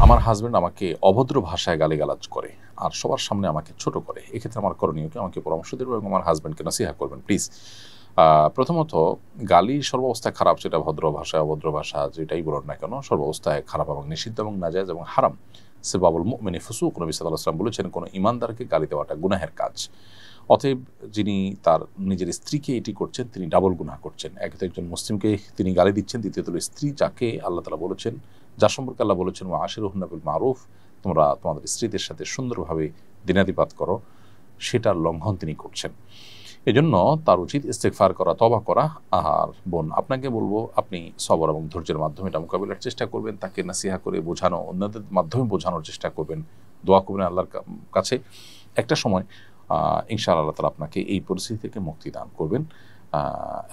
আমার হাজব্যান্ড আমাকে অভদ্র ভাষায় গালিগালাজ করে আর সবার সামনে আমাকে ছোট করে, এক্ষেত্রে আমার করণীয় কি? আমাকে পরামর্শ দেবেন এবং আমার হাজব্যান্ডকে নসিহা করবেন প্লিজ। প্রথমত, গালি সর্বাবস্থায় খারাপ, সেটা ভদ্র ভাষায় অভদ্র ভাষা যেটাই বলুন না কেন, সর্বাবস্থায় খারাপ এবং নিষিদ্ধ এবং নাজায়েজ এবং হারাম। সিবাবুল মুমিনি ফুসুক, নবী সাল্লাল্লাহু আলাইহি ওয়াসাল্লাম বলেছেন কোনো ইমানদারকে গালি দেওয়াটা গুনাহের কাজ। অতএব যিনি তার নিজের স্ত্রীকে এটি করছেন তিনি ডাবল গুনাহ করছেন। একে তো একজন মুসলিমকে তিনি গালি দিচ্ছেন, দ্বিতীয়ত স্ত্রী যাকে আল্লাহ তাআলা বলেছেন, যার সম্পর্কে আল্লাহ বলেছেন ওয়া আশিরুহুন্না বিল মারুফ, তোমরা তোমাদের স্ত্রীদের সাথে সুন্দরভাবে দিনাতিপাত করো, সেটার লঙ্ঘন তিনি করছেন। এজন্য তার উচিত ইস্তেগফার করা, তওবা করা। আর বোন, আপনাকে বলবো আপনি সবর এবং ধৈর্যের মাধ্যমে এটা মোকাবিলার চেষ্টা করবেন, তাকে নাসিহা করে বোঝানো, অন্যদের মাধ্যমে বোঝানোর চেষ্টা করবেন, দোয়া করবেন আল্লাহর কাছে। একটা সময় ইনশাআল্লাহ আল্লাহ তাআলা আপনাকে এই পরিস্থিতি থেকে মুক্তি দান করবেন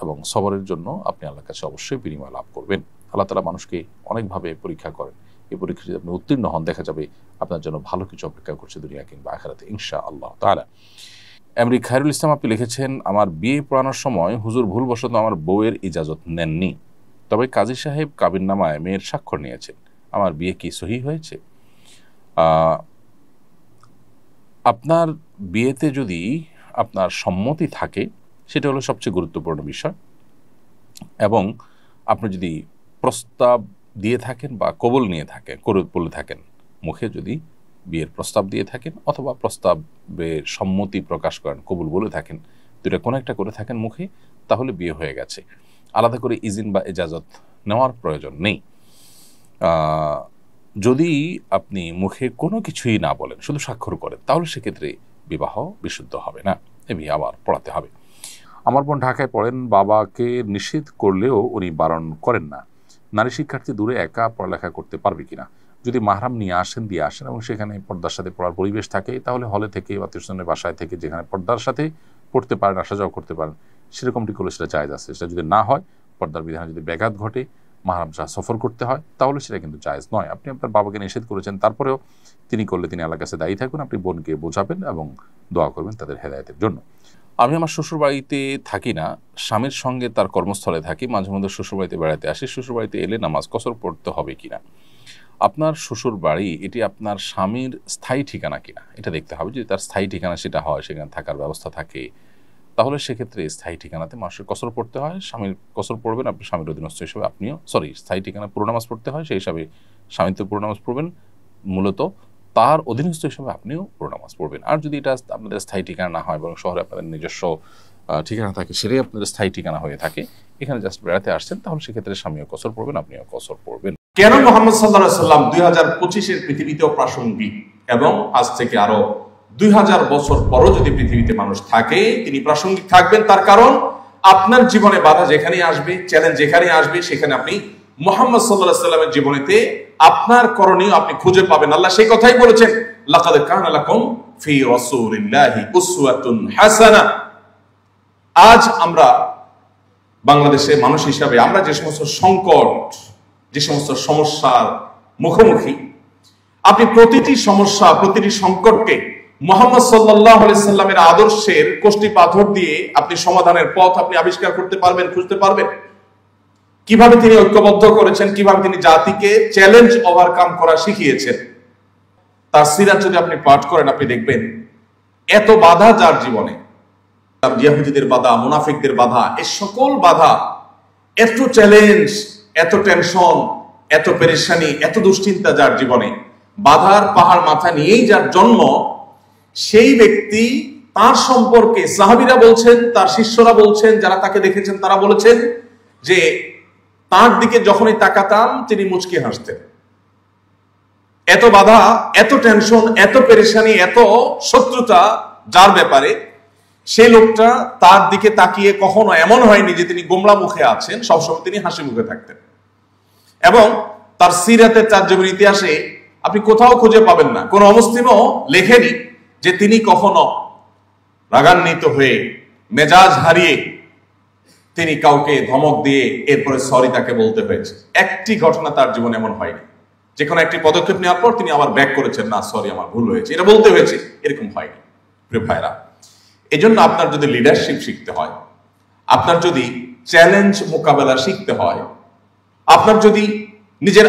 এবং সবরের জন্য আপনি আল্লাহর কাছে অবশ্যই বিনিময় লাভ করবেন। আল্লাহ তাআলা মানুষকে অনেকভাবে পরীক্ষা করেন, এই পরীক্ষা যদি আপনি উত্তীর্ণ হন, দেখা যাবে আপনার জন্য ভালো কিছু অপেক্ষা করছে দুনিয়া কিংবা আখিরাতে ইনশাআল্লাহ তাআলা। এমরি খায়রুল ইসলাম আপনি লিখেছেন, আমার বিয়ে পড়ানোর সময় হুজুর ভুলবশত আমার বউয়ের ইজাজত নেননি, তবে কাজী সাহেব কাবিননামায় মেয়ের স্বাক্ষর নিয়েছেন, আমার বিয়ে কি সহি হয়েছে? আপনার বিয়েতে যদি আপনার সম্মতি থাকে সেটা হলো সবচেয়ে গুরুত্বপূর্ণ বিষয়, এবং আপনি যদি প্রস্তাব দিয়ে থাকেন বা কবুল নিয়ে থাকেন, বলে থাকেন মুখে, যদি বিয়ের প্রস্তাব দিয়ে থাকেন অথবা প্রস্তাবের সম্মতি প্রকাশ করেন, কবুল বলে থাকেন, দুটা কোনো একটা করে থাকেন মুখে, তাহলে বিয়ে হয়ে গেছে। আলাদা করে ইজিন বা এজাজত নেওয়ার প্রয়োজন নেই। যদি আপনি মুখে কোনো কিছুই না বলেন, শুধু স্বাক্ষর করেন, তাহলে সেক্ষেত্রে বিবাহ বিশুদ্ধ হবে না, এ বিয়ে আবার পড়াতে হবে। আমার বোন ঢাকায় পড়েন, বাবাকে নিষেধ করলেও উনি বারণ করেন না। নারী শিক্ষার্থী দূরে একা পড়ালেখা করতে পারবে কিনা? যদি মাহরাম নিয়ে আসেন, দিয়ে আসেন এবং সেখানে পর্দার সাথে পড়ার পরিবেশ থাকে, তাহলে হলে থেকে বা টিউশনের বাসায় থেকে যেখানে পর্দার সাথে পড়তে পারেন, আসা যাওয়া করতে পারেন, সেরকমটি করলে সেটা জায়েজ আছে। সেটা যদি না হয়, পর্দার বিধানে যদি ব্যাঘাত ঘটে, মাহরাম ছাড়া সফর করতে হয়, তাহলে সেটা কিন্তু জায়েজ নয়। আপনি আপনার বাবাকে নিষেধ করেছেন, তারপরেও তিনি করলে তিনি আল্লাহর কাছে দায়ী থাকুন। আপনি বোনকে বোঝাবেন এবং দোয়া করবেন তাদের হেদায়েতের জন্য। আমি আমার শ্বশুরবাড়িতে থাকি না, স্বামীর সঙ্গে তার কর্মস্থলে থাকি, মাঝে মধ্যে শ্বশুরবাড়িতে বেড়াতে আসি। শ্বশুরবাড়িতে এলে নামাজ কসর পড়তে হবে কিনা? আপনার শ্বশুর বাড়ি এটি আপনার স্বামীর স্থায়ী ঠিকানা কিনা এটা দেখতে হবে। যদি তার স্থায়ী ঠিকানা সেটা হয়, সেখানে থাকার ব্যবস্থা থাকে, তাহলে সেক্ষেত্রে স্থায়ী ঠিকানাতে মানুষের কসর পড়তে হয়, স্বামীর কসর পড়বেন, আপনি স্বামীর অধীনস্থ হিসেবে আপনিও, স্থায়ী ঠিকানা পুরো নামাজ পড়তে হয়, সেই হিসাবে স্বামীর তো পুরো নামাজ পড়বেন, মূলত তার অধীনস্থ হিসেবে আপনিও পুরো নামাজ পড়বেন। আর যদি এটা আপনাদের স্থায়ী ঠিকানা না হয়, বরং শহরে আপনাদের নিজস্ব ঠিকানা থাকে, সেটাই আপনাদের স্থায়ী ঠিকানা হয়ে থাকে, এখানে জাস্ট বেড়াতে আসছেন, তাহলে সেক্ষেত্রে স্বামীও কসর পড়বেন, আপনিও কসর পড়বেন। কেন মুহাম্মদ সাল্লাল্লাহু আলাইহি সাল্লাম 2025-এর পৃথিবীতেও প্রাসঙ্গিক, এবং আজ থেকে আরো 2000 বছর পরও যদি পৃথিবীতে মানুষ থাকে তিনি প্রাসঙ্গিক থাকবেন। তার কারণ আপনার জীবনে বাধা যেখানে আসবে, চ্যালেঞ্জ যেখানে আসবে, সেখানে আপনি মুহাম্মদ সাল্লাল্লাহু আলাইহি সাল্লামের জীবনেতে আপনার করণীয় আপনি খুঁজে পাবেন। আল্লাহ সেই কথাই বলেছেন, লাকাদ কানা লাকুম ফি রাসূলিল্লাহি উসওয়াতুন হাসানা। আজ আমরা বাংলাদেশে মানুষ হিসাবে আমরা যে সমস্ত সংকট, যে সমস্ত সমস্যার মুখোমুখি, আপনি প্রতিটি সমস্যা, প্রতিটি সংকটকে মুহাম্মদ সাল্লাল্লাহু আলাইহি সাল্লামের আদর্শের কষ্টি পাথর দিয়ে আপনি সমাধানের পথ আপনি আবিষ্কার করতে পারবেন, খুঁজতে পারবেন। কিভাবে তিনি ঐক্যবদ্ধ করেছেন, কিভাবে তিনি জাতিকে চ্যালেঞ্জ ওভারকাম করা শিখিয়েছেন, তার সিরাত যদি আপনি পাঠ করেন, আপনি দেখবেন এত বাধা যার জীবনে, ইহুদিদের বাধা, মুনাফিকদের বাধা, এই সকল বাধা, এত চ্যালেঞ্জ, এত টেনশন, এত পেরেশানি, এত দুশ্চিন্তা যার জীবনে, বাধার পাহাড় মাথা নিয়েই যার জন্ম, সেই ব্যক্তি তার সম্পর্কে সাহাবীরা বলছেন, তার শিষ্যরা বলছেন, যারা তাকে দেখেছেন তারা বলেছেন যে তার দিকে যখনই তাকাতাম তিনি মুচকি হাসতেন। এত বাধা, এত টেনশন, এত পেরেশানি, এত শত্রুতা যার ব্যাপারে, সেই লোকটা তার দিকে তাকিয়ে কখনো এমন হয়নি যে তিনি গোমড়া মুখে আছেন, সবসময় তিনি হাসি মুখে থাকতেন। এবং তার সিরাতে, তার জীবনের ইতিহাসে আপনি কোথাও খুঁজে পাবেন না, কোন অমুসলিমও লেখেনি যে তিনি কখনো রাগান্বিত হয়ে, মেজাজ হারিয়ে তিনি কাউকে ধমক দিয়ে এরপরে সরি তাকে বলতে হয়েছে। একটি ঘটনা তার জীবনে এমন হয়নি যে কোনো একটি পদক্ষেপ নেওয়ার পর তিনি আবার ব্যাক করেছেন, না সরি আমার ভুল হয়েছে, এটা বলতে হয়েছে, এরকম হয়নি। প্রিয় ভাইরা, এই জন্য আপনার যদি লিডারশিপ শিখতে হয়, আপনার যদি চ্যালেঞ্জ মোকাবেলা শিখতে হয়, আপনার যদি নিজের